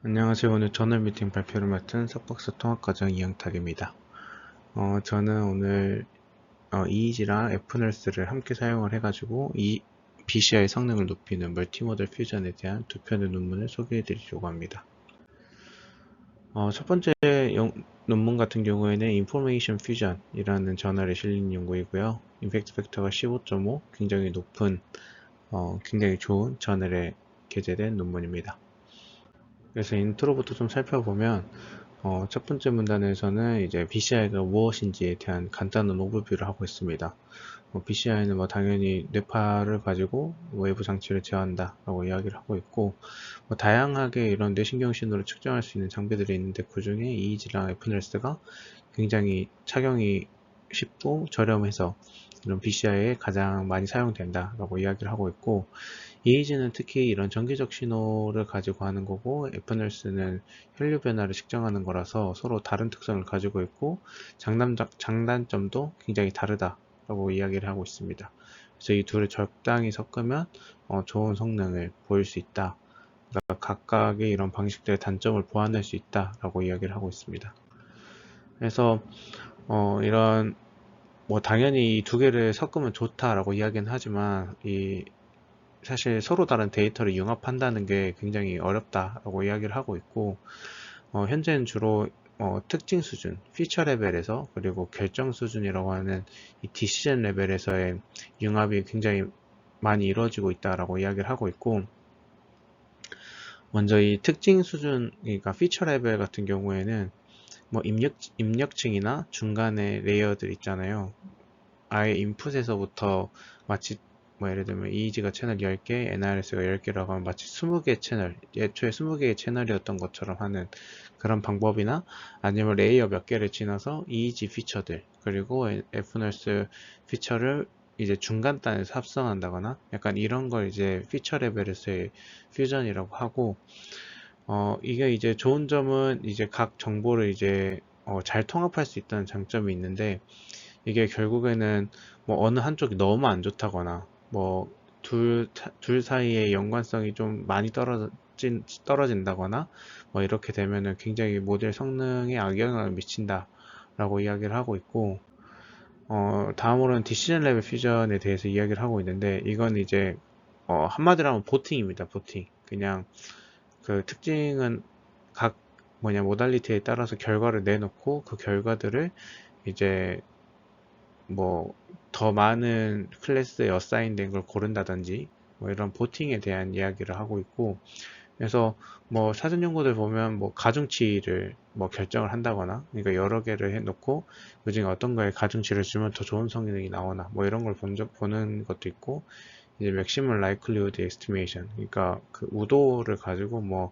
안녕하세요. 오늘 저널 미팅 발표를 맡은 석박사 통합과정 이영탁입니다. 저는 오늘 EEG랑 FNERS를 함께 사용을 해가지고 이 BCI 성능을 높이는 멀티모델 퓨전에 대한 두 편의 논문을 소개해 드리려고 합니다. 첫 번째 논문 같은 경우에는 Information Fusion이라는 저널에 실린 연구이고요. 임팩트 팩터가 15.5, 굉장히 높은, 굉장히 좋은 저널에 게재된 논문입니다. 그래서 인트로부터 좀 살펴보면 첫 번째 문단에서는 이제 BCI가 무엇인지에 대한 간단한 오버뷰를 하고 있습니다. BCI는 뭐 당연히 뇌파를 가지고 외부 장치를 제어한다 라고 이야기를 하고 있고, 다양하게 이런 뇌신경 신호를 측정할 수 있는 장비들이 있는데 그 중에 EEG랑 FNERS가 굉장히 착용이 쉽고 저렴해서 이런 BCI에 가장 많이 사용된다 라고 이야기를 하고 있고, EEG는 특히 이런 전기적 신호를 가지고 하는 거고, FNERS는 혈류 변화를 측정하는 거라서 서로 다른 특성을 가지고 있고 장단점도 굉장히 다르다라고 이야기를 하고 있습니다. 그래서 이 둘을 적당히 섞으면 좋은 성능을 보일 수 있다. 그러니까 각각의 이런 방식들의 단점을 보완할 수 있다라고 이야기를 하고 있습니다. 그래서 이런 뭐 당연히 이 두 개를 섞으면 좋다라고 이야기는 하지만 사실 서로 다른 데이터를 융합한다는 게 굉장히 어렵다라고 이야기를 하고 있고, 현재는 주로 특징 수준, 피처 레벨에서 그리고 결정 수준이라고 하는 이 디시전 레벨에서의 융합이 굉장히 많이 이루어지고 있다라고 이야기를 하고 있고, 먼저 이 특징 수준, 그러니까 피처 레벨 같은 경우에는 뭐 입력층이나 중간에 레이어들 있잖아요. 아예 인풋에서부터 마치 뭐 예를 들면 EEG가 채널 10개, NRS가 10개라고 하면 마치 20개 채널, 예초에 20개의 채널이었던 것처럼 하는 그런 방법이나, 아니면 레이어 몇 개를 지나서 EEG 피처들, 그리고 FNERS 피처를 이제 중간 단에서 합성한다거나 약간 이런 걸 이제 피처 레벨에서의 퓨전이라고 하고, 이게 이제 좋은 점은 이제 각 정보를 이제 잘 통합할 수 있다는 장점이 있는데, 이게 결국에는 뭐 어느 한쪽이 너무 안 좋다거나 뭐 둘 사이의 연관성이 좀 많이 떨어진다거나 뭐 이렇게 되면은 굉장히 모델 성능에 악영향을 미친다 라고 이야기를 하고 있고, 다음으로는 디시전 레벨 퓨전에 대해서 이야기를 하고 있는데, 이건 이제 한마디로 하면 보팅입니다. 보팅. 그냥 그 특징은 각 모달리티에 따라서 결과를 내놓고 그 결과들을 이제 뭐 더 많은 클래스에 어사인된 걸 고른다든지 뭐 이런 보팅에 대한 이야기를 하고 있고, 그래서 뭐 사전 연구들 보면 뭐 가중치를 뭐 결정을 한다거나, 그러니까 여러 개를 해놓고 그중에 어떤 거에 가중치를 주면 더 좋은 성능이 나오나 뭐 이런 걸 보는 것도 있고, 이제 맥시멀 라이클리후드 에스티메이션, 그러니까 그 우도를 가지고 뭐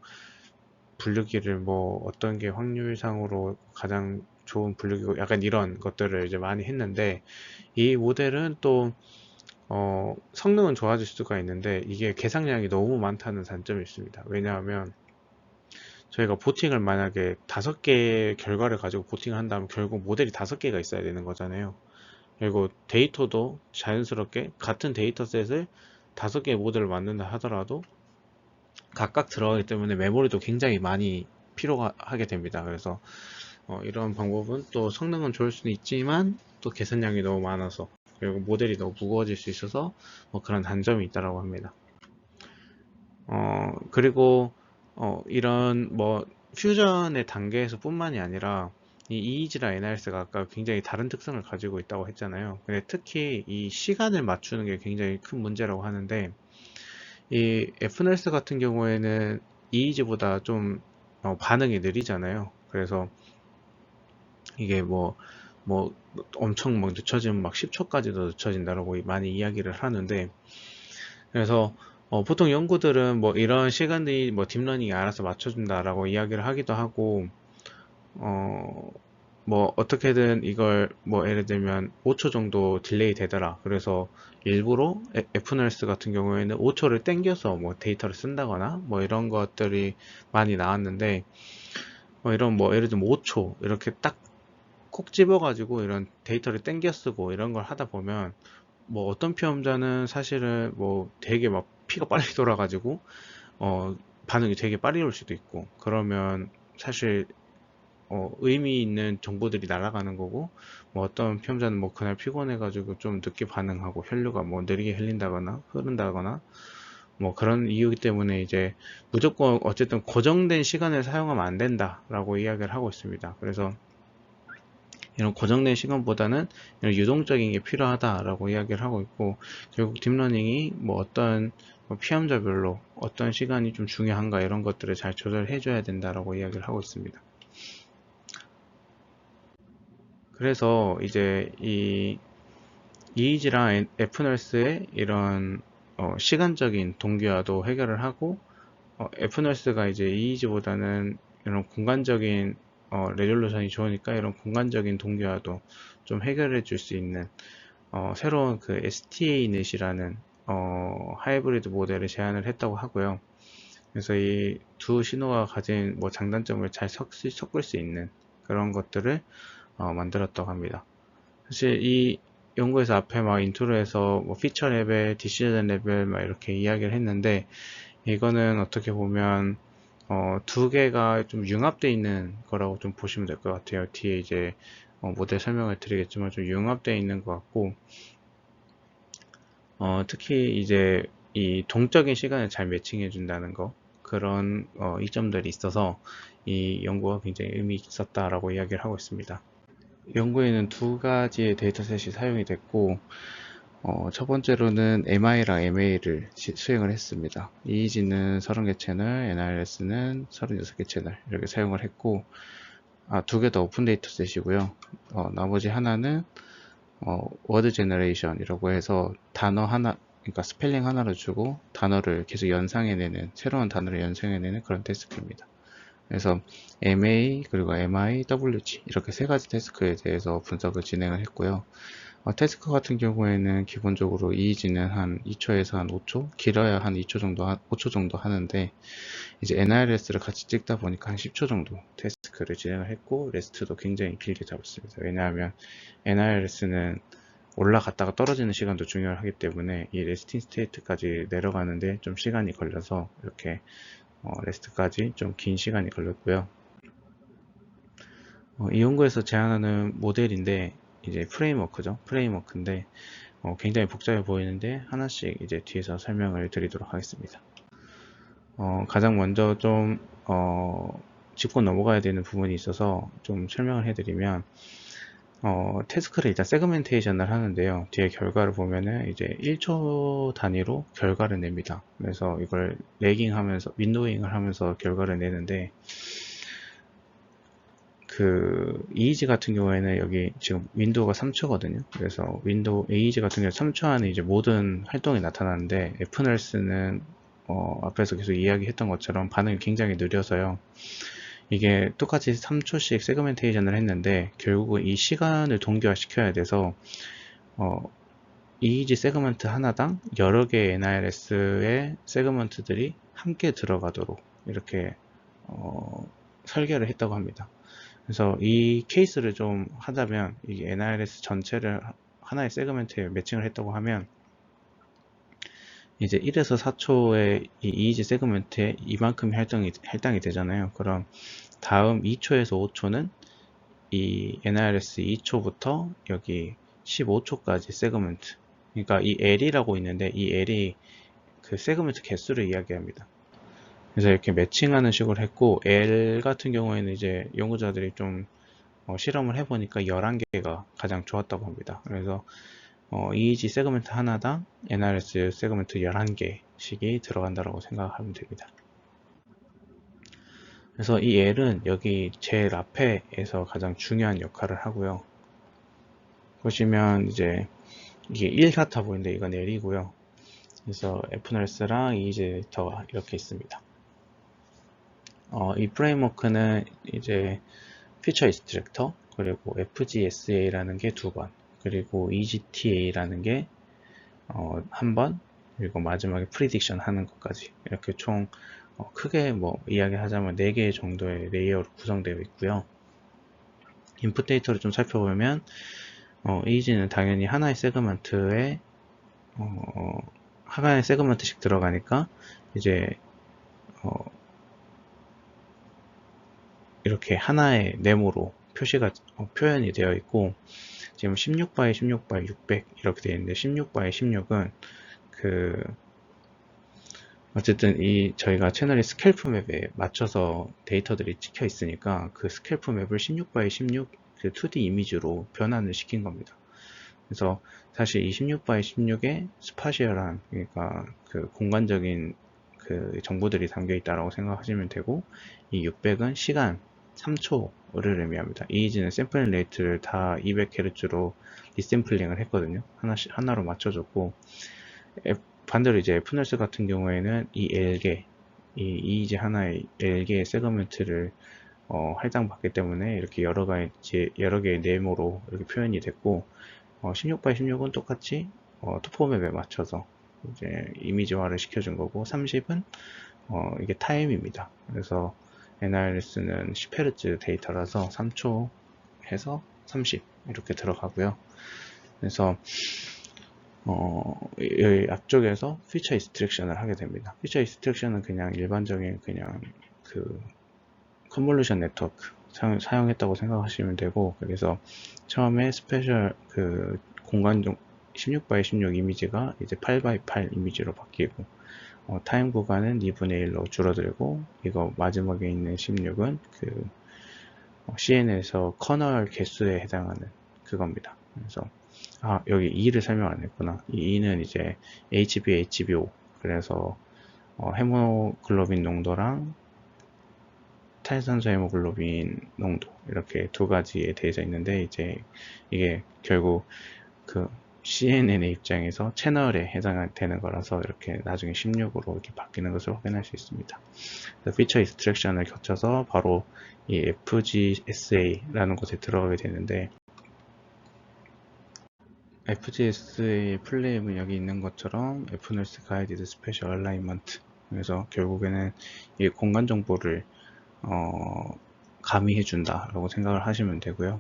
분류기를 뭐 어떤 게 확률상으로 가장 좋은 분류기고 약간 이런 것들을 이제 많이 했는데, 이 모델은 또 성능은 좋아질 수가 있는데 이게 계산량이 너무 많다는 단점이 있습니다. 왜냐하면 저희가 보팅을 만약에 5개의 결과를 가지고 보팅을 한다면 결국 모델이 5개가 있어야 되는 거잖아요. 그리고 데이터도 자연스럽게 같은 데이터셋을 5개의 모델을 만든다 하더라도 각각 들어가기 때문에 메모리도 굉장히 많이 필요하게 됩니다. 그래서 이런 방법은 또 성능은 좋을 수는 있지만 또 계산량이 너무 많아서, 그리고 모델이 너무 무거워질 수 있어서 뭐 그런 단점이 있다고 합니다. 그리고 이런 뭐 퓨전의 단계에서 뿐만이 아니라 이 EEG랑 NRS가 아까 굉장히 다른 특성을 가지고 있다고 했잖아요. 근데 특히 이 시간을 맞추는 게 굉장히 큰 문제라고 하는데, 이 FNRS 같은 경우에는 EEG보다 좀 반응이 느리잖아요. 그래서 이게 뭐 엄청 막 늦춰지면 막 10초까지도 늦춰진다라고 많이 이야기를 하는데, 그래서 보통 연구들은 뭐 이런 시간들이 뭐 딥러닝이 알아서 맞춰준다라고 이야기를 하기도 하고, 어, 뭐 어떻게든 이걸 뭐 예를 들면 5초 정도 딜레이 되더라. 그래서 일부러 FNRS 같은 경우에는 5초를 땡겨서 뭐 데이터를 쓴다거나 뭐 이런 것들이 많이 나왔는데, 이런 뭐 예를 들면 5초 이렇게 딱 콕 집어가지고 이런 데이터를 땡겨 쓰고 이런 걸 하다 보면, 뭐 어떤 피험자는 사실은 뭐 되게 막 피가 빨리 돌아가지고 어 반응이 되게 빠르게 올 수도 있고, 그러면 사실 의미 있는 정보들이 날아가는 거고, 뭐 어떤 피험자는 뭐 그날 피곤해가지고 좀 늦게 반응하고 혈류가 뭐 느리게 흘린다거나 흐른다거나 뭐 그런 이유 때문에 이제 무조건 어쨌든 고정된 시간을 사용하면 안 된다라고 이야기를 하고 있습니다. 그래서 이런 고정된 시간보다는 이런 유동적인 게 필요하다라고 이야기를 하고 있고, 결국 딥러닝이 뭐 어떤 뭐 피험자별로 어떤 시간이 좀 중요한가 이런 것들을 잘 조절해 줘야 된다라고 이야기를 하고 있습니다. 그래서 이제 이 이이지랑 애프널스의 이런 시간적인 동기화도 해결을 하고, 애프널스가 이제 이이지보다는 이런 공간적인 레졸루션이 좋으니까 이런 공간적인 동기화도 좀 해결해 줄 수 있는 새로운 그 STA넷이라는 하이브리드 모델을 제안을 했다고 하고요. 그래서 이 두 신호가 가진 뭐 장단점을 잘 섞을 수 있는 그런 것들을 만들었다고 합니다. 사실 이 연구에서 앞에 막 인트로에서 뭐 피처 레벨, 디시전 레벨 막 이렇게 이야기를 했는데, 이거는 어떻게 보면 두 개가 좀 융합되어 있는 거라고 좀 보시면 될 것 같아요. 뒤에 이제 모델 설명을 드리겠지만 좀 융합되어 있는 것 같고, 특히 이제 이 동적인 시간을 잘 매칭해 준다는 거, 그런 이점들이 있어서 이 연구가 굉장히 의미 있었다라고 이야기를 하고 있습니다. 연구에는 두 가지의 데이터셋이 사용이 됐고, 첫 번째로는 MI랑 MA를 수행을 했습니다. EEG는 30개 채널, NIRS는 36개 채널 이렇게 사용을 했고, 두 개 더 오픈 데이터셋이고요. 나머지 하나는 워드 제너레이션이라고 해서 단어 하나, 그러니까 스펠링 하나를 주고 단어를 계속 연상해내는, 새로운 단어를 연상해내는 그런 태스크입니다. 그래서 MA 그리고 MI, WG 이렇게 세 가지 태스크에 대해서 분석을 진행을 했고요. 태스크 같은 경우에는 기본적으로 EEG는 한 2초에서 한 5초, 길어야 한 2초 정도, 5초 정도 하는데, 이제 NIRS를 같이 찍다 보니까 한 10초 정도 태스크를 진행을 했고, 레스트도 굉장히 길게 잡았습니다. 왜냐하면 NIRS는 올라갔다가 떨어지는 시간도 중요하기 때문에 이 레스팅 스테이트까지 내려가는데 좀 시간이 걸려서 이렇게 레스트까지 좀 긴 시간이 걸렸고요. 이 연구에서 제안하는 모델인데 이제 프레임워크죠. 프레임워크인데 굉장히 복잡해 보이는데 하나씩 이제 뒤에서 설명을 드리도록 하겠습니다. 가장 먼저 좀 짚고 넘어가야 되는 부분이 있어서 좀 설명을 해드리면, 태스크를 일단 세그멘테이션을 하는데요. 뒤에 결과를 보면은 이제 1초 단위로 결과를 냅니다. 그래서 이걸 레깅 하면서, 윈도잉을 하면서 결과를 내는데, 그 EEG 같은 경우에는 여기 지금 윈도우가 3초거든요. 그래서 윈도우 EEG 같은 경우 3초 안에 이제 모든 활동이 나타나는데, 애프널스는 앞에서 계속 이야기했던 것처럼 반응이 굉장히 느려서요. 이게 똑같이 3초씩 세그멘테이션을 했는데 결국은 이 시간을 동기화시켜야 돼서 EEG 세그먼트 하나당 여러 개의 NIRS의 세그먼트들이 함께 들어가도록 이렇게 설계를 했다고 합니다. 그래서 이 케이스를 좀 하자면, 이 NIRS 전체를 하나의 세그멘트에 매칭을 했다고 하면 이제 1에서 4초의 이 EEG 세그멘트에 이만큼이 할당이 되잖아요. 그럼 다음 2초에서 5초는 이 NIRS 2초부터 여기 15초까지 세그멘트, 그러니까 이 L이라고 있는데 이 L이 그 세그멘트 개수를 이야기합니다. 그래서 이렇게 매칭하는 식으로 했고, L 같은 경우에는 이제 연구자들이 좀 실험을 해보니까 11개가 가장 좋았다고 합니다. 그래서 EEG 세그멘트 하나당 NIRS 세그멘트 11개씩이 들어간다고 생각하면 됩니다. 그래서 이 L은 여기 제일 앞에에서 가장 중요한 역할을 하고요. 보시면 이제 이게 1 같아 보이는데 이건 L이고요. 그래서 애프널스랑 EEG 데이터가 이렇게 있습니다. 이 프레임워크는 이제 피처 익스트랙터, 그리고 FGSA라는 게 2번, 그리고 EGTA라는 게 한 번, 그리고 마지막에 프리딕션 하는 것까지 이렇게 총 크게 뭐 이야기하자면 4개 정도의 레이어로 구성되어 있고요. 인풋 데이터를 좀 살펴보면 EEG는 당연히 하나의 세그먼트에 하나의 세그먼트씩 들어가니까 이제 이렇게 하나의 네모로 표현이 되어 있고, 지금 16바이 16바이 600 이렇게 되어 있는데 16바이 16은 어쨌든 저희가 채널의 스캘프 맵에 맞춰서 데이터들이 찍혀 있으니까 그 스캘프 맵을 16바이 16 그 2D 이미지로 변환을 시킨 겁니다. 그래서 사실 이 16바이 16에 스파시얼한, 그러니까 그 공간적인 그 정보들이 담겨 있다고 생각하시면 되고, 이 600은 시간 3초를 의미합니다. 이이지는 샘플링 레이트를 다 200Hz로 리샘플링을 했거든요. 하나로 맞춰줬고, 반대로 이제 Fnoise 같은 경우에는 이 L개, 이 이이지 하나의 L개의 세그먼트를 할당받기 때문에 이렇게 여러 개의 네모로 이렇게 표현이 됐고, 16바이 16은 똑같이 토포맵에 맞춰서 이제 이미지화를 시켜준 거고, 30은 이게 타임입니다. 그래서 NIRS는 10Hz 데이터라서 3초 해서 30 이렇게 들어가고요. 그래서 여기 앞쪽에서 피처 익스트랙션을 하게 됩니다. 피처 익스트랙션은 그냥 일반적인 그 컨볼루션 네트워크 사용했다고 생각하시면 되고, 그래서 처음에 스페셜 그 공간 16바이 16 이미지가 이제 8바이 8 이미지로 바뀌고, 타임 구간은 2분의 1로 줄어들고, 이거 마지막에 있는 16은 그 CN에서 커널 개수에 해당하는 그겁니다. 그래서 여기 2를 설명 안 했구나. 이 2는 이제 HbO, 그래서 헤모글로빈 농도랑 탈산소 헤모글로빈 농도, 이렇게 두 가지에 대해서 있는데, 이제 이게 결국 그 CNN의 입장에서 채널에 해당되는 거라서 이렇게 나중에 16으로 이렇게 바뀌는 것을 확인할 수 있습니다. 피처 익스트랙션을 거쳐서 바로 이 FGSA라는 곳에 들어가게 되는데, FGSA 플레임은 여기 있는 것처럼 Fnoise Guided Spatial Alignment, 그래서 결국에는 이 공간 정보를 가미해 준다 라고 생각을 하시면 되고요.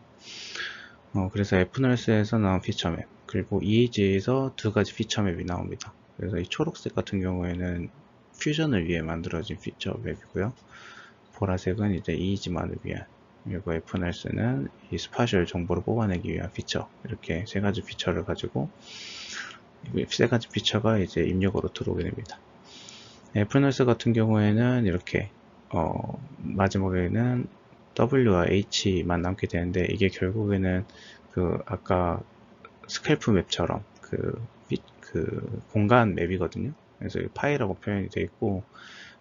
그래서 Fnoise에서 나온 피처맵, 그리고 EAG에서 두 가지 피처맵이 나옵니다. 그래서 이 초록색 같은 경우에는 퓨전을 위해 만들어진 피처맵이고요. 보라색은 이제 EAG만을 위한, 그리고 Fnoise는 이 스파셜 정보를 뽑아내기 위한 피처, 이렇게 세 가지 피처를 가지고, 세 가지 피처가 이제 입력으로 들어오게 됩니다. Fnoise 같은 경우에는 이렇게 마지막에는 W와 H만 남게 되는데, 이게 결국에는 아까 스캘프 맵처럼 그 공간 맵이거든요. 그래서 파이라고 표현이 되어 있고,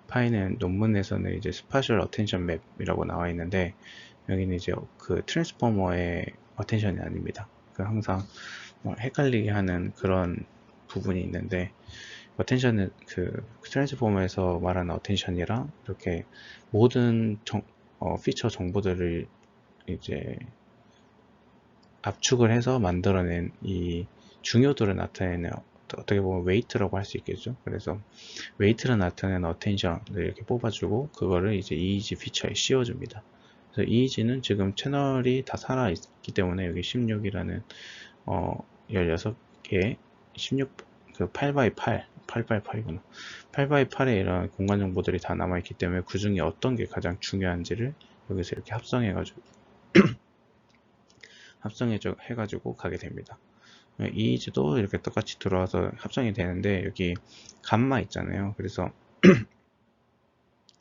파이는 논문에서는 이제 스파셜 어텐션 맵이라고 나와 있는데, 여기는 이제 그 트랜스포머의 어텐션이 아닙니다. 항상 헷갈리게 하는 그런 부분이 있는데, 어텐션은 그 트랜스포머에서 말하는 어텐션이랑 이렇게 모든 피처 정보들을 이제 압축을 해서 만들어낸 이 중요도를 나타내는, 어떻게 보면 웨이트라고 할 수 있겠죠. 그래서 웨이트를 나타내는 어텐션을 이렇게 뽑아주고, 그거를 이제 EEG 피처에 씌워줍니다. 그래서 EEG는 지금 채널이 다 살아있기 때문에 여기 16이라는 16개 16 그 8x8 8x8이구나 8x8에 이런 공간 정보들이 다 남아있기 때문에 그 중에 어떤 게 가장 중요한지를 여기서 이렇게 합성해가지고 해가지고 가게 됩니다. EEG도 이렇게 똑같이 들어와서 합성이 되는데, 여기 감마 있잖아요. 그래서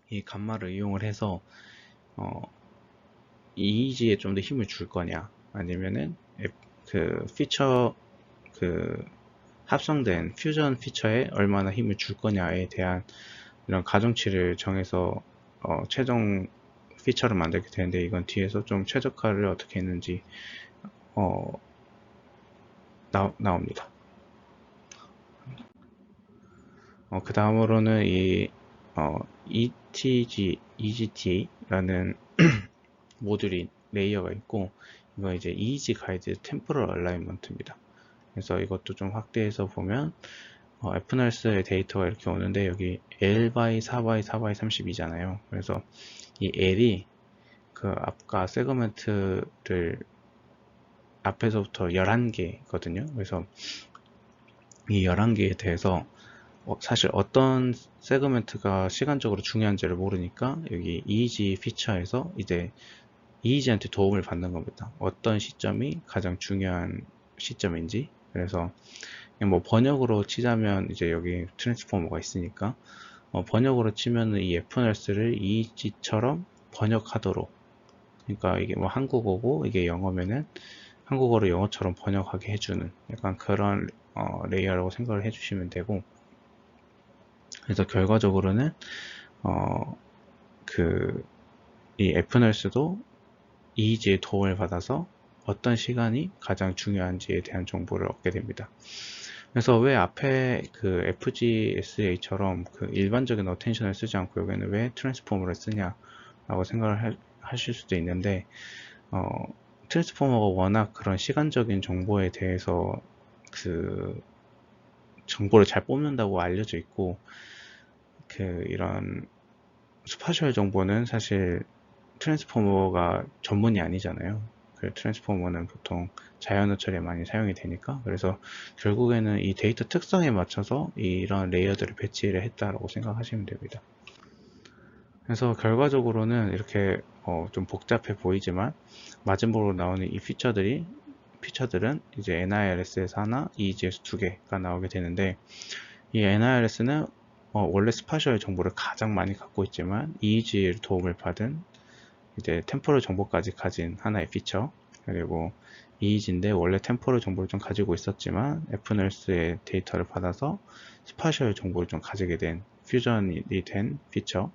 이 감마를 이용을 해서 EEG에 좀 더 힘을 줄 거냐, 아니면은 그 피처 합성된 퓨전 피처에 얼마나 힘을 줄 거냐에 대한 이런 가중치를 정해서 최종 피처를 만들게 되는데, 이건 뒤에서 좀 최적화를 어떻게 했는지 나옵니다. 그 다음으로는 이 EGTA라는 모듈이 레이어가 있고, 이거 이제 EEG 가이드 템포럴 얼라이먼트입니다. 그래서 이것도 좀 확대해서 보면 Fnoise의 데이터가 이렇게 오는데, 여기 L by 4 by 4 by 32잖아요. 그래서 이 L이 그 아까 세그먼트를 앞에서부터 11개거든요. 그래서 이 11개에 대해서 사실 어떤 세그먼트가 시간적으로 중요한지를 모르니까 여기 EEG 피처에서 이제 EEG한테 도움을 받는 겁니다. 어떤 시점이 가장 중요한 시점인지. 그래서 그냥 뭐 번역으로 치자면 이제 여기 트랜스포머가 있으니까 번역으로 치면은 이 FNRS를 EEG처럼 번역하도록, 그러니까 이게 뭐 한국어고 이게 영어면은 한국어로 영어처럼 번역하게 해주는 약간 그런 레이어라고 생각을 해주시면 되고, 그래서 결과적으로는 그 이 FNRS도 EEG의 도움을 받아서 어떤 시간이 가장 중요한지에 대한 정보를 얻게 됩니다. 그래서 왜 앞에 그 FGSA처럼 그 일반적인 어텐션을 쓰지 않고 여기는 왜 트랜스포머를 쓰냐라고 생각을 하실 수도 있는데, 트랜스포머가 워낙 그런 시간적인 정보에 대해서 그 정보를 잘 뽑는다고 알려져 있고, 그 이런 스파셜 정보는 사실 트랜스포머가 전문이 아니잖아요. 그 트랜스포머는 보통 자연어 처리에 많이 사용이 되니까, 그래서 결국에는 이 데이터 특성에 맞춰서 이런 레이어들을 배치를 했다라고 생각하시면 됩니다. 그래서 결과적으로는 이렇게 좀 복잡해 보이지만 마진보로 나오는 이 피처들은 이제 NIRS에서 하나, EEG에서 두 개가 나오게 되는데, 이 NIRS는 원래 스파셜 정보를 가장 많이 갖고 있지만 EEG 도움을 받은 이제 템포럴 정보까지 가진 하나의 피처, 그리고 EEG인데 원래 템포럴 정보를 좀 가지고 있었지만 FNRS의 데이터를 받아서 스파셜 정보를 좀 가지게 된 퓨전이 된 피처,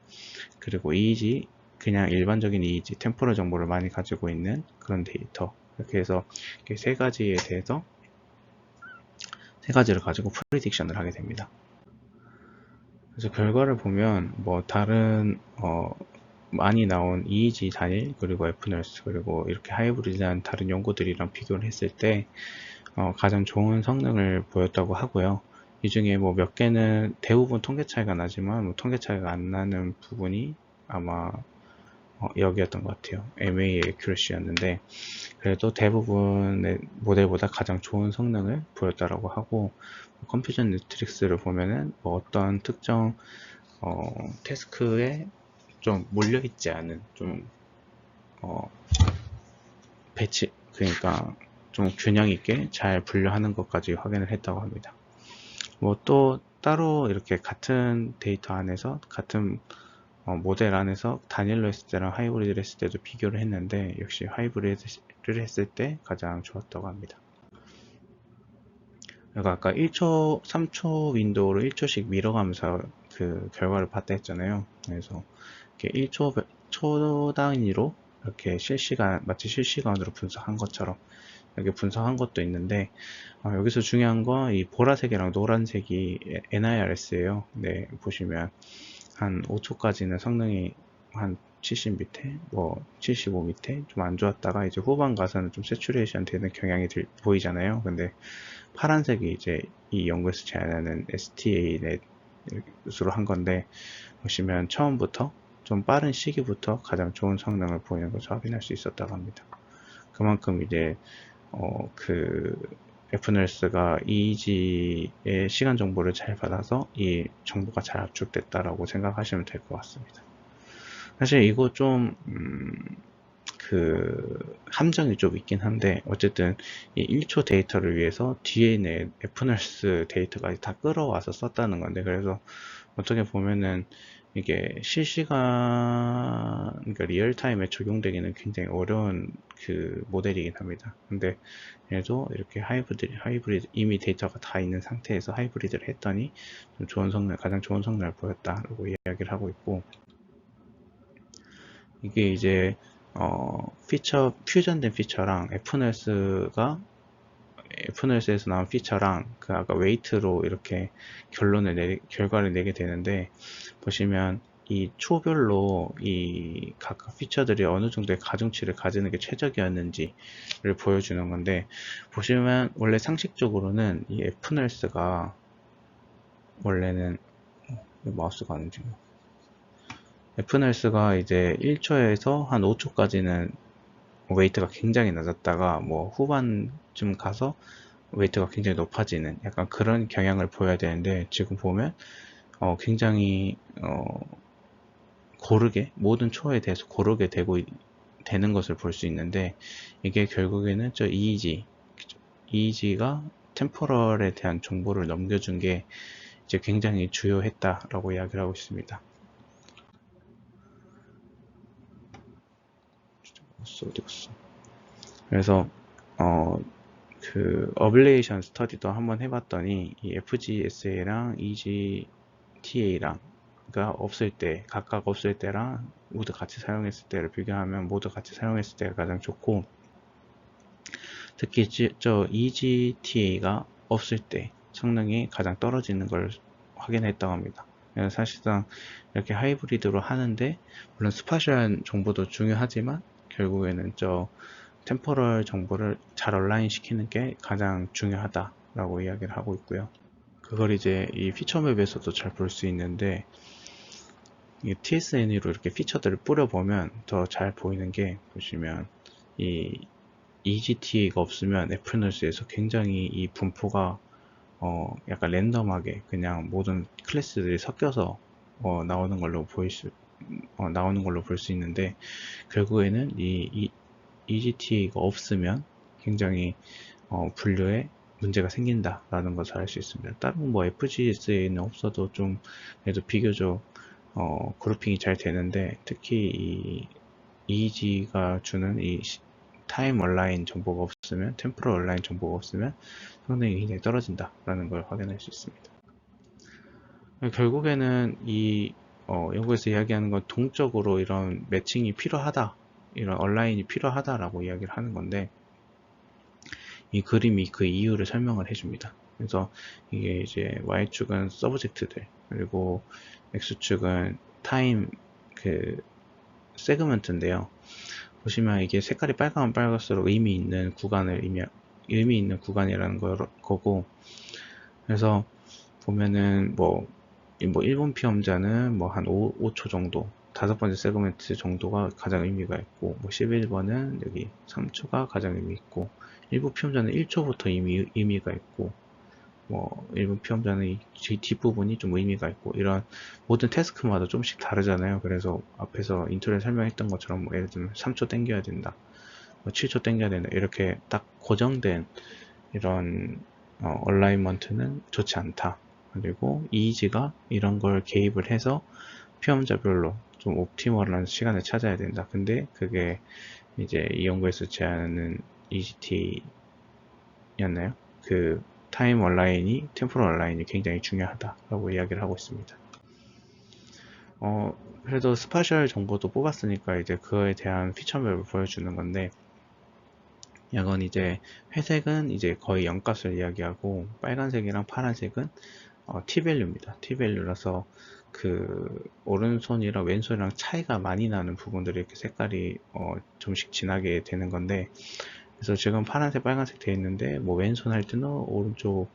그리고 EEG 그냥 일반적인 EEG 템포럴 정보를 많이 가지고 있는 그런 데이터, 이렇게 해서 이렇게 세 가지에 대해서 세 가지를 가지고 프리딕션을 하게 됩니다. 그래서 결과를 보면 뭐 다른 많이 나온 EEG 단일 그리고 FNRS 그리고 이렇게 하이브리드한 다른 연구들이랑 비교를 했을 때 가장 좋은 성능을 보였다고 하고요. 이 중에 뭐 몇 개는 대부분 통계 차이가 나지만 뭐 통계 차이가 안 나는 부분이 아마 여기였던 것 같아요. MA accuracy였는데 그래도 대부분의 모델보다 가장 좋은 성능을 보였다라고 하고, 컴퓨전 매트릭스를 보면은 뭐 어떤 특정 태스크에 좀 몰려있지 않은 좀 배치, 그러니까 좀 균형 있게 잘 분류하는 것까지 확인을 했다고 합니다. 뭐 또 따로 이렇게 같은 데이터 안에서 같은 모델 안에서 단일로 했을 때랑 하이브리드를 했을 때도 비교를 했는데 역시 하이브리드를 했을 때 가장 좋았다고 합니다. 그러니까 아까 1초, 3초 윈도우로 1초씩 밀어가면서 그 결과를 봤다 했잖아요. 그래서 이렇게 1초 초 단위로 이렇게 마치 실시간으로 분석한 것처럼 이렇게 분석한 것도 있는데, 여기서 중요한 건 이 보라색이랑 노란색이 NIRS예요. 네, 보시면 한 5초까지는 성능이 한 70 밑에, 뭐 75 밑에 좀 안 좋았다가 이제 후반 가서는 좀 세츄레이션 되는 경향이 보이잖아요. 근데 파란색이 이제 이 연구에서 제안하는 STA 넷으로 한 건데, 보시면 처음부터 좀 빠른 시기부터 가장 좋은 성능을 보이는 것을 확인할 수 있었다고 합니다. 그만큼 이제 그 FNRS가 EEG의 시간 정보를 잘 받아서 이 정보가 잘 압축됐다라고 생각하시면 될 것 같습니다. 사실 이거 좀 그 함정이 좀 있긴 한데, 어쨌든 이 1초 데이터를 위해서 뒤에 있는 FNRS 데이터까지 다 끌어와서 썼다는 건데, 그래서 어떻게 보면은 이게 실시간, 그러니까 리얼타임에 적용되기는 굉장히 어려운 그 모델이긴 합니다. 근데 얘도 이렇게 하이브리드 이미 데이터가 다 있는 상태에서 하이브리드를 했더니 좀 좋은 성능, 가장 좋은 성능을 보였다라고 이야기를 하고 있고, 이게 이제 퓨전된 피처랑 FNRS에서 나온 피처랑 그 아까 웨이트로 이렇게 결과를 내게 되는데, 보시면 이 초별로 이 각각 피처들이 어느 정도의 가중치를 가지는 게 최적이었는지를 보여주는 건데, 보시면 원래 상식적으로는 이 FNRS가 원래는 마우스가 안 움직여. FNRS가 이제 1초에서 한 5초까지는 웨이트가 굉장히 낮았다가 뭐 후반쯤 가서 웨이트가 굉장히 높아지는 약간 그런 경향을 보여야 되는데, 지금 보면 굉장히 고르게 모든 초에 대해서 고르게 되는 것을 볼 수 있는데, 이게 결국에는 저 EEG가 템포럴에 대한 정보를 넘겨준 게 이제 굉장히 주요했다라고 이야기를 하고 있습니다. 어디 갔어? 그래서 그 어블레이션 스터디도 한번 해봤더니 이 FGSA랑 EGTA랑 없을 때, 각각 없을 때랑 모두 같이 사용했을 때를 비교하면 모두 같이 사용했을 때가 가장 좋고, 특히 저 EGTA가 없을 때 성능이 가장 떨어지는 걸 확인했다고 합니다. 그래서 사실상 이렇게 하이브리드로 하는데, 물론 스파셜 정보도 중요하지만 결국에는 저 템포럴 정보를 잘 온라인 시키는 게 가장 중요하다라고 이야기를 하고 있고요. 그걸 이제 이 피처맵에서도 잘 볼 수 있는데, 이 TSN으로 이렇게 피처들을 뿌려보면 더 잘 보이는 게, 보시면 이 EGTA가 없으면 애플노스에서 굉장히 이 분포가 약간 랜덤하게 그냥 모든 클래스들이 섞여서 나오는 걸로 나오는 걸로 볼 수 있는데, 결국에는 이 EGTA가 없으면 굉장히 분류에 문제가 생긴다라는 것을 알 수 있습니다. 다른 뭐 FGSA는 없어도 좀 그래도 비교적 그룹핑이 잘 되는데, 특히 이 EEG가 주는 이 타임 온라인 정보가 없으면, 템포럴 온라인 정보가 없으면 성능이 굉장히 떨어진다라는 걸 확인할 수 있습니다. 결국에는 이 연구에서 이야기하는 건 동적으로 이런 매칭이 필요하다, 이런 온라인이 필요하다라고 이야기를 하는 건데, 이 그림이 그 이유를 설명을 해줍니다. 그래서 이게 이제 Y축은 서브젝트들, 그리고 X축은 타임 그 세그먼트인데요. 보시면 이게 색깔이 빨가면 빨갈수록 의미 있는 구간이라는 거고, 그래서 보면은 뭐 일본 피험자는 뭐 한 5초 정도, 다섯 번째 세그먼트 정도가 가장 의미가 있고, 뭐 11번은 여기 3초가 가장 의미 있고, 일부 피험자는 1초부터 의미가 있고, 뭐 일부 피험자는 이 뒷부분이 좀 의미가 있고, 이런 모든 태스크마다 조금씩 다르잖아요. 그래서 앞에서 인트로에 설명했던 것처럼 뭐 예를 들면 3초 당겨야 된다, 뭐 7초 당겨야 된다, 이렇게 딱 고정된 이런 얼라이먼트는 좋지 않다. 그리고 이지가 이런 걸 개입을 해서 피험자별로 좀 옵티멀한 시간을 찾아야 된다. 근데 그게 이제 이 연구에서 제안하는 EGT였나요? 그 타임 온라인이, 템포럴 온라인이 굉장히 중요하다라고 이야기를 하고 있습니다. 그래도 스파셜 정보도 뽑았으니까 이제 그거에 대한 피처맵을 보여주는 건데, 이건 이제 회색은 이제 거의 0값을 이야기하고, 빨간색이랑 파란색은 T밸류입니다. T밸류라서 그 오른손이랑 왼손이랑 차이가 많이 나는 부분들이 이렇게 색깔이 좀씩 진하게 되는 건데, 그래서 지금 파란색, 빨간색 되어 있는데, 뭐 왼손 할 때는 오른쪽에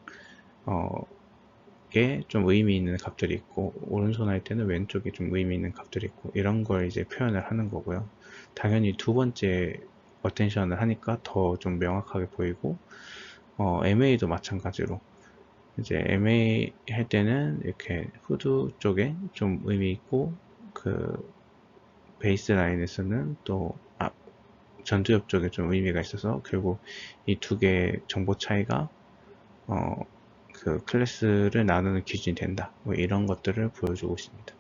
좀 의미 있는 값들이 있고, 오른손 할 때는 왼쪽에 좀 의미 있는 값들이 있고, 이런 걸 이제 표현을 하는 거고요. 당연히 두 번째 어텐션을 하니까 더 좀 명확하게 보이고, MA도 마찬가지로 이제 MA 할 때는 이렇게 후드 쪽에 좀 의미 있고, 그 베이스 라인에서는 또 전두엽 쪽에 좀 의미가 있어서, 결국 이 두 개의 정보 차이가 그 클래스를 나누는 기준이 된다, 뭐 이런 것들을 보여주고 있습니다.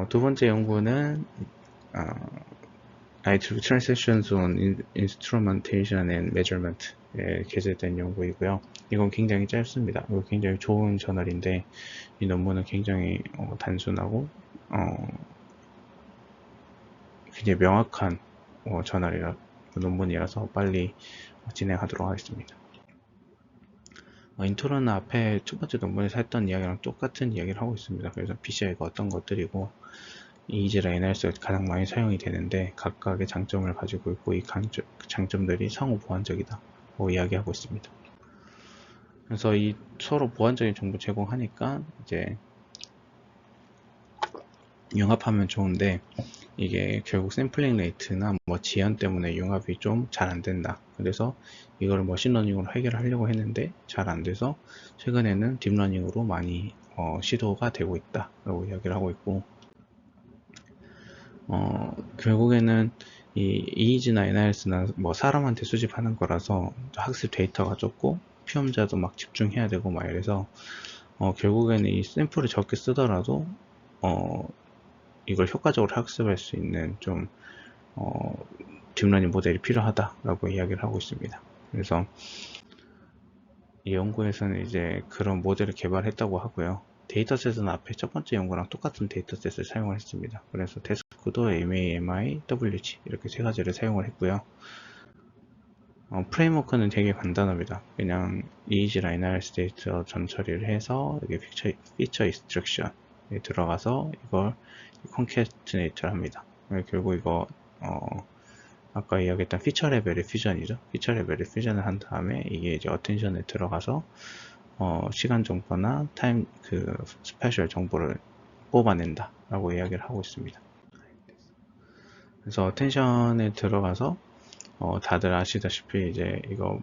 두 번째 연구는 IEEE Transitions on Instrumentation and Measurement에 게재된 연구이고요. 이건 굉장히 짧습니다. 이거 굉장히 좋은 저널인데, 이 논문은 굉장히 단순하고 굉장히 명확한 논문이라서 빨리 진행하도록 하겠습니다. 인트로는 앞에 첫 번째 논문에서 했던 이야기랑 똑같은 이야기를 하고 있습니다. 그래서 PCI가 어떤 것들이고, EEG랑 NRS가 가장 많이 사용이 되는데 각각의 장점을 가지고 있고, 이 장점들이 상호 보완적이다 이야기하고 있습니다. 그래서 이 서로 보완적인 정보 제공하니까 이제 융합하면 좋은데 이게 결국 샘플링 레이트나 뭐 지연 때문에 융합이 좀 잘 안 된다. 그래서 이걸 머신러닝으로 해결하려고 했는데 잘 안 돼서 최근에는 딥러닝으로 많이 시도가 되고 있다 라고 이야기를 하고 있고, 결국에는 이 EEG나 NIRS나 뭐 사람한테 수집하는 거라서 학습 데이터가 적고 피험자도 막 집중해야 되고 막 이래서 결국에는 이 샘플을 적게 쓰더라도 이걸 효과적으로 학습할 수 있는 좀 딥러닝 모델이 필요하다라고 이야기를 하고 있습니다. 그래서 이 연구에서는 이제 그런 모델을 개발했다고 하고요. 데이터셋은 앞에 첫 번째 연구랑 똑같은 데이터셋을 사용을 했습니다. 그래서 태스크도 MA, MI, WG 이렇게 세 가지를 사용을 했고요. 프레임워크는 되게 간단합니다. 그냥 EEG 라이널 데이터 전 처리를 해서 이게 피처 인스트럭션에 들어가서 이걸 콘캐트네이트를 합니다. 결국 이거 아까 이야기했던 피처 레벨의 퓨전이죠. 피처 레벨의 퓨전을 한 다음에 이게 이제 어텐션에 들어가서 시간 정보나 타임 스페셜 정보를 뽑아낸다 라고 이야기를 하고 있습니다. 그래서 어텐션에 들어가서 다들 아시다시피 이제 이거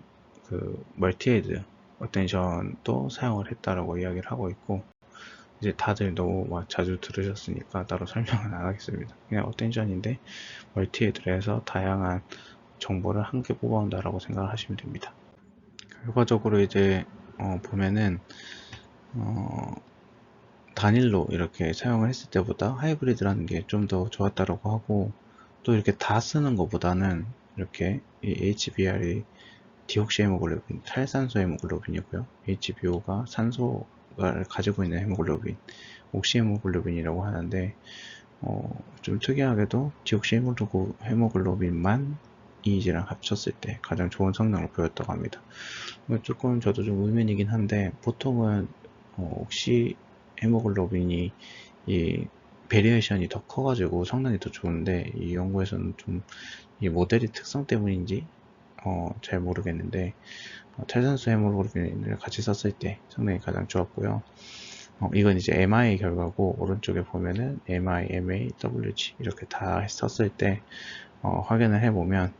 멀티헤드 어텐션도 사용을 했다라고 이야기를 하고 있고, 이제 다들 너무 자주 들으셨으니까 따로 설명은 안 하겠습니다. 그냥 어텐션인데 멀티헤드를 해서 다양한 정보를 함께 뽑아온다라고 생각을 하시면 됩니다. 결과적으로 이제 보면은 단일로 이렇게 사용을 했을 때보다 하이브리드라는 게 좀 더 좋았다라고 하고, 또 이렇게 다 쓰는 것보다는 이렇게 이 HBR이 디옥시 헤모글로빈, 탈산소 헤모글로빈이고요. HBO가 산소를 가지고 있는 헤모글로빈, 옥시 헤모글로빈이라고 하는데 좀 특이하게도 디옥시 헤모글로빈만 EEG랑 합쳤을 때 가장 좋은 성능을 보였다고 합니다. 조금 저도 좀 의문이긴 한데, 보통은 옥시 헤모글로빈이 이 베리에이션이 더 커가지고 성능이 더 좋은데, 이 연구에서는 좀 이 모델의 특성 때문인지 잘 모르겠는데 탈산소 헤모글로빈을 같이 썼을 때 성능이 가장 좋았고요. 이건 이제 MI 결과고, 오른쪽에 보면은 MI, MA, WG 이렇게 다 썼을 때 확인을 해보면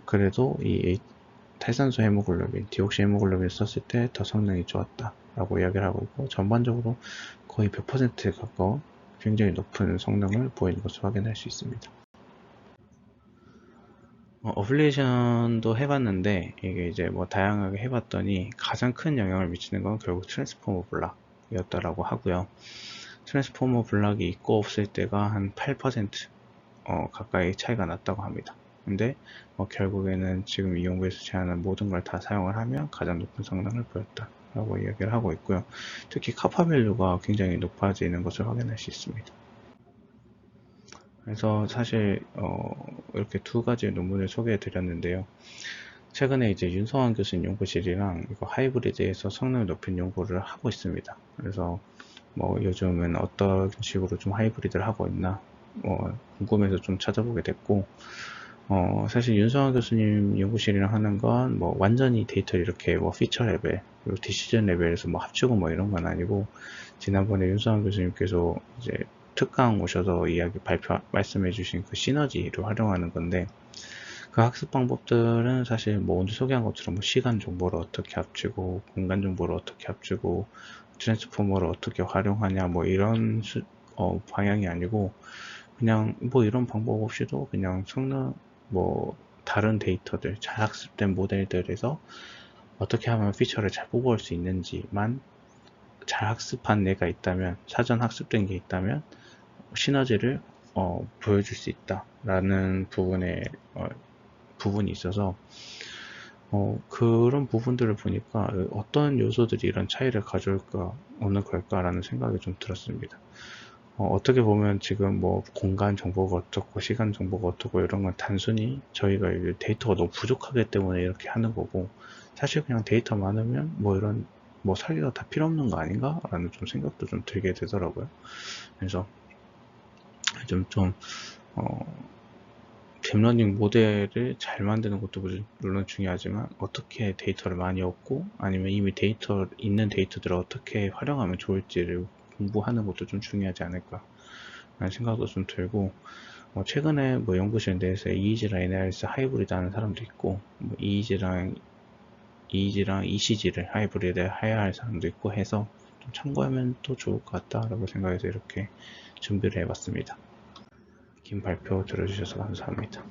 그래도 이 탈산소 헤모글로빈, 디옥시 헤모글로빈 썼을 때 더 성능이 좋았다 라고 이야기를 하고 있고, 전반적으로 거의 100%에 가까운 굉장히 높은 성능을 보이는 것을 확인할 수 있습니다. 어플리케이션도 해봤는데 이게 이제 뭐 다양하게 해봤더니 가장 큰 영향을 미치는 건 결국 트랜스포머 블락이었다라고 하고요. 트랜스포머 블락이 있고 없을 때가 한 8% 가까이 차이가 났다고 합니다. 근데 결국에는 지금 이 연구에서 제안한 모든 걸 다 사용을 하면 가장 높은 성능을 보였다 라고 이야기를 하고 있고요. 특히 카파 밸류가 굉장히 높아지는 것을 확인할 수 있습니다. 그래서 사실 이렇게 두 가지 논문을 소개해 드렸는데요. 최근에 이제 윤성환 교수님 연구실이랑 이거 하이브리드에서 성능을 높인 연구를 하고 있습니다. 그래서 뭐 요즘은 어떤 식으로 좀 하이브리드를 하고 있나 궁금해서 좀 찾아보게 됐고, 사실 윤성환 교수님 연구실이랑 하는 건 뭐 완전히 데이터를 이렇게 뭐 피처 레벨 그리고 디시전 레벨에서 뭐 합치고 뭐 이런 건 아니고, 지난번에 윤성환 교수님께서 이제 특강 오셔서 말씀해 주신 그 시너지를 활용하는 건데, 그 학습 방법들은 사실 뭐 오늘 소개한 것처럼 뭐 시간 정보를 어떻게 합치고 공간 정보를 어떻게 합치고 트랜스포머를 어떻게 활용하냐 뭐 이런 방향이 아니고, 그냥 뭐 이런 방법 없이도 그냥 성능 뭐 다른 데이터들 잘 학습된 모델들에서 어떻게 하면 피처를 잘 뽑아올 수 있는지만 잘 학습한 애가 있다면, 사전 학습된 게 있다면 시너지를 보여줄 수 있다라는 부분이 있어서 그런 부분들을 보니까 어떤 요소들이 이런 차이를 가져올까 오는 걸까라는 생각이 좀 들었습니다. 어떻게 보면 지금 뭐 공간 정보가 어떻고 시간 정보가 어떻고 이런 건 단순히 저희가 데이터가 너무 부족하기 때문에 이렇게 하는 거고, 사실 그냥 데이터 많으면 뭐 이런 뭐 설계가 다 필요 없는 거 아닌가? 라는 좀 생각도 좀 들게 되더라고요. 그래서 좀 딥러닝 모델을 잘 만드는 것도 물론 중요하지만, 어떻게 데이터를 많이 얻고 아니면 이미 있는 데이터들을 어떻게 활용하면 좋을지를 공부하는 것도 좀 중요하지 않을까 라는 생각도 좀 들고, 최근에 뭐 연구실 내에서 EEG랑 NIRS 하이브리드 하는 사람도 있고, 뭐 EEG랑 ECG를 하이브리드 해야 할 사람도 있고 해서 좀 참고하면 또 좋을 것 같다라고 생각해서 이렇게 준비를 해봤습니다. 긴 발표 들어주셔서 감사합니다.